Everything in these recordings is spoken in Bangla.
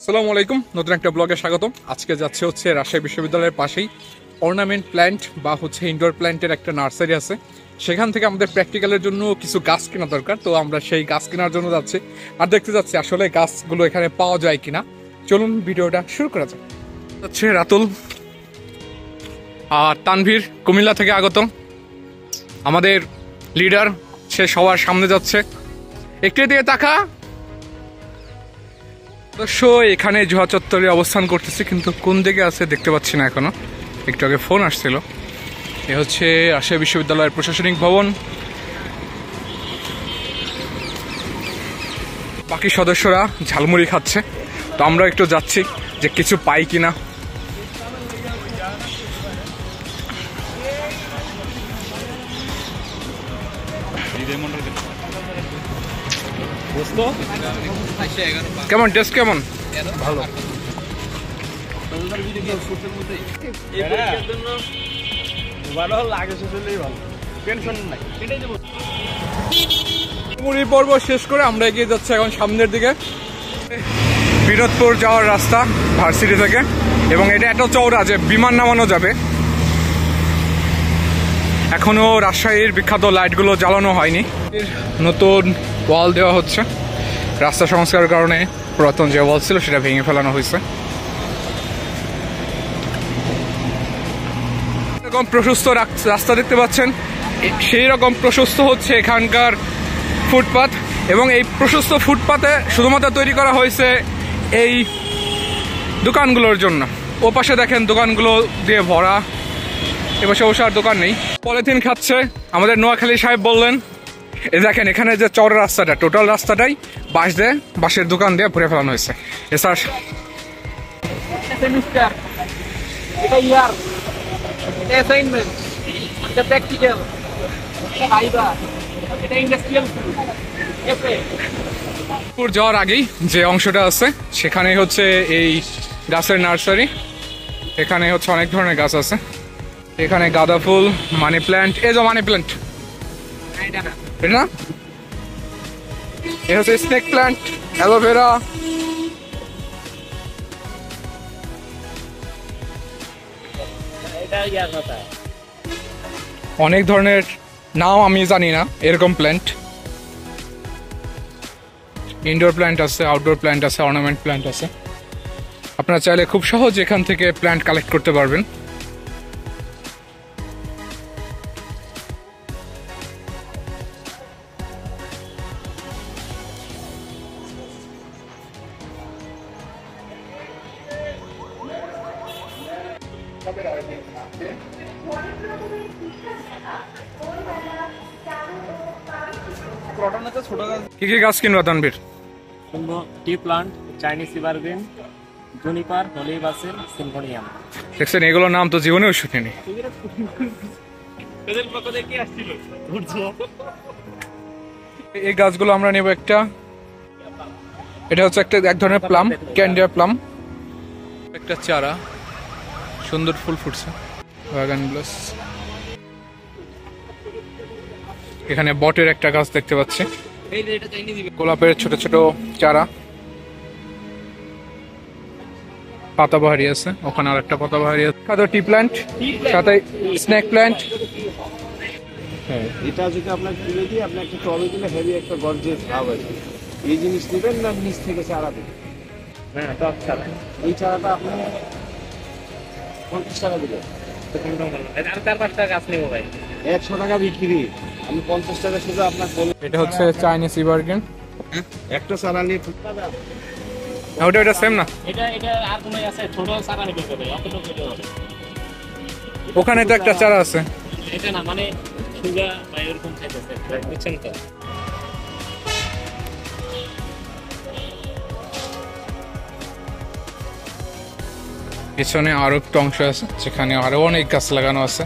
আসসালামু আলাইকুম, নতুন একটা ব্লগে স্বাগতম। আজকে যাচ্ছে হচ্ছে রাজশাহী বিশ্ববিদ্যালয়ের পাশেই অর্নামেন্ট প্ল্যান্ট বা হচ্ছে ইনডোর প্ল্যান্টের একটা নার্সারি আছে। সেখান থেকে আমাদের প্র্যাকটিক্যালের জন্য কিছু গাছ কেনা দরকার, তো আমরা সেই গাছ কেনার জন্য যাচ্ছি আর দেখতে যাচ্ছি আসলে গাছগুলো এখানে পাওয়া যায় কিনা। চলুন ভিডিওটা শুরু করা যাক। হচ্ছে রাতুল আর তানভীর কুমিল্লা থেকে আগত, আমাদের লিডার, সে সবার সামনে যাচ্ছে। একটু দিয়ে তাকা। অবশ্য এখানে জুহা চত্বরে অবস্থান করতেছে, কিন্তু কোন দিকে আছে দেখতে পাচ্ছি না এখনো। একটু আগে ফোন আসছিল। এ হচ্ছে রাজশাহী বিশ্ববিদ্যালয়ের প্রশাসনিক ভবন। বাকি সদস্যরা ঝালমুড়ি খাচ্ছে, তো আমরা একটু যাচ্ছি যে কিছু পাই কিনা। কেমন টেস্ট, কেমন? ভালো। মুড়ি পর্ব শেষ করে আমরা এগিয়ে যাচ্ছি এখন সামনের দিকে। বিনোদপুর যাওয়ার রাস্তা ভার্সিটি থেকে, এবং এটা এত চওড়া যে বিমান নামানো যাবে। এখনো রাজশাহীর বিখ্যাত লাইটগুলো জ্বালানো হয়নি। নতুন ওয়াল দেওয়া হচ্ছে, রাস্তা সংস্কারের কারণে পুরাতন যে ওয়াল ছিল সেটা ভেঙে ফেলানো হয়েছে। এরকম প্রশস্ত রাস্তা দেখতে পাচ্ছেন, সেই রকম প্রশস্ত হচ্ছে এখানকার ফুটপাথ, এবং এই প্রশস্ত ফুটপাথে শুধুমাত্র তৈরি করা হয়েছে এই দোকানগুলোর জন্য। ও পাশে দেখেন দোকানগুলো দিয়ে ভরা, এপাশে অবশ্য আর দোকান নেই। পলিথিন খাচ্ছে আমাদের নোয়াখালী সাহেব বললেন। এ দেখেন এখানে যে চওড়া রাস্তাটা, টোটাল রাস্তাটাই বাঁশের দোকান দিয়ে ভরে ফেলানো হয়েছে। এছাড়া যাওয়ার আগেই যে অংশটা আছে সেখানে হচ্ছে এই গাছের নার্সারি। এখানে হচ্ছে অনেক ধরনের গাছ আছে। এখানে গাঁদা ফুল, মানি প্ল্যান্ট, এই যে মানি প্ল্যান্ট, এটা না, এটা হচ্ছে স্নেক প্ল্যান্ট, অ্যালোভেরা, অনেক ধরনের নাম আমি জানি না এরকম প্ল্যান্ট। ইনডোর প্ল্যান্ট আছে, আউটডোর প্ল্যান্ট আছে, অর্নামেন্ট প্ল্যান্ট আছে। আপনারা চাইলে খুব সহজ এখান থেকে প্ল্যান্ট কালেক্ট করতে পারবেন। কি কি গাছ কিনবা তানভীর? টি প্লান্ট, চাইনিজ এভারগ্রিন, জুনিপার, হলি বাসিল, সিম্ফোনিয়াম। দেখছেন, এগুলোর নাম তো জীবনেও শুনিনি। এই গাছগুলো আমরা নেব একটা। এটা হচ্ছে এক ধরনের প্লাম, ক্যান্ডিয়া প্লাম। একটা চারা, সুন্দর ফুল ফুটছে। বাগান ব্লাস। এখানে বটের একটা গাছ দেখতে পাচ্ছি, গোলাপের ছোট ছোট চারা, পাতাবাহারি আছে, ওখানে আর একটা পাতাবাহারি আছে। টি প্ল্যান্ট, সাথে স্নেক প্ল্যান্ট। হ্যাঁ, এটা যদি আপনার তুলে দিয়ে আপনি একটা টবে দিলে হেভি একটা গর্জিয়াস ভাব আছে। এই জিনিস নেবেন না নিচ থেকে চারা দেবেন? হ্যাঁ, টপ চারা। এই চারাটা আপনি 50 টাকা দিবেন। আর 4-5 টাকা গাছ নেবো ভাই। 100 টাকা বিক্রি, আমি 50 টাকা শুধু আপনার বলে। এটা হচ্ছে চাইনিজ এভারগ্রিন। একটা চারা নিয়ে ওটা সেম না? এটা আর কোনো আছে ছোট চারা নিতে হবে, অতটুকু নিতে হবে। ওখানে তো একটা চারা আছে। এটা না, মানে সুগা বা এরকম খাইতেছে, বুঝছেন তো? পিছনে আরো একটু অংশ আছে যেখানে আরো অনেক গাছ লাগানো আছে।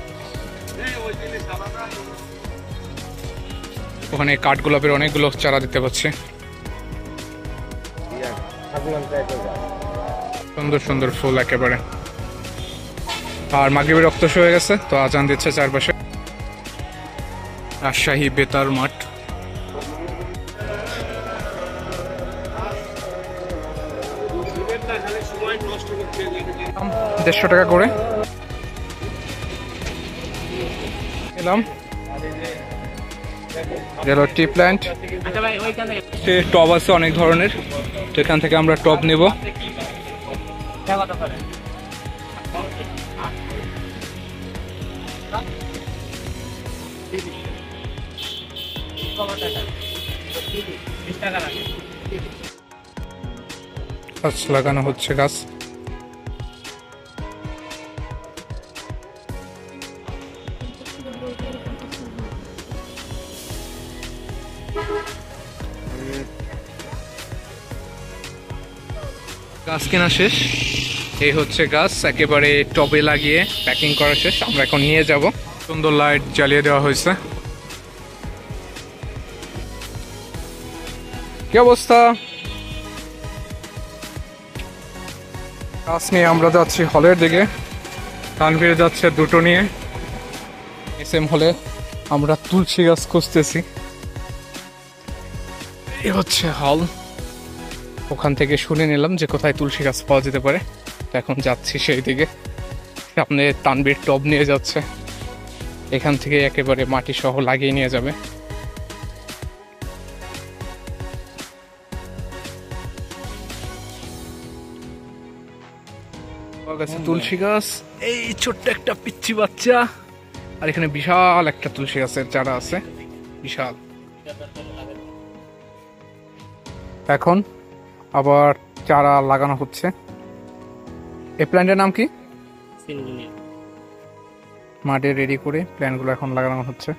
ওখানে কাঠগোলাপের অনেকগুলো চারা দিতে পাচ্ছি। সুন্দর সুন্দর ফুল একেবারে। আর মাগরিবের রক্ত হয়ে গেছে, তো আজান দিচ্ছে চারপাশে। রাজশাহী বেতার মাঠ। সময় নষ্ট করতে 150 টাকা করে এলাম। টি প্ল্যান্ট আচ্ছা ভাই ওইখানে টব আছে অনেক ধরনের, তো এখান থেকে আমরা টব নেব। কত করে? গাছ লাগানো হচ্ছে, গাছ গাছ কেনা শেষ, এই হচ্ছে গাছ একেবারে টবে লাগিয়ে প্যাকিং করা শেষ। আমরা এখন নিয়ে যাব। সুন্দর লাইট জ্বালিয়ে দেওয়া হয়েছে। কি অবস্থা? গাছ নিয়ে আমরা যাচ্ছি হলের দিকে। তানভীর যাচ্ছে দুটো নিয়ে। এসএম হলে আমরা তুলসী গাছ খুঁজতেছি। এই হচ্ছে হল, ওখান থেকে শুনে নিলাম যে কোথায় তুলসী গাছ পাওয়া যেতে পারে। তো এখন যাচ্ছি সেই দিকে। সামনে তানভীর টব নিয়ে যাচ্ছে, এখান থেকে একেবারে মাটি সহ লাগিয়ে নিয়ে যাবে। তুলসী গাছ, এই ছোট্ট একটা পিচ্চি বাচ্চা, আর এখানে বিশাল একটা তুলসী গাছের চারা আছে, বিশাল। এখন আবার চারা লাগানো হচ্ছে। এই প্ল্যান্টের নাম কি? সিনজুনিয়া। মাটি রেডি করে প্ল্যান্টগুলো এখন লাগানো হচ্ছে।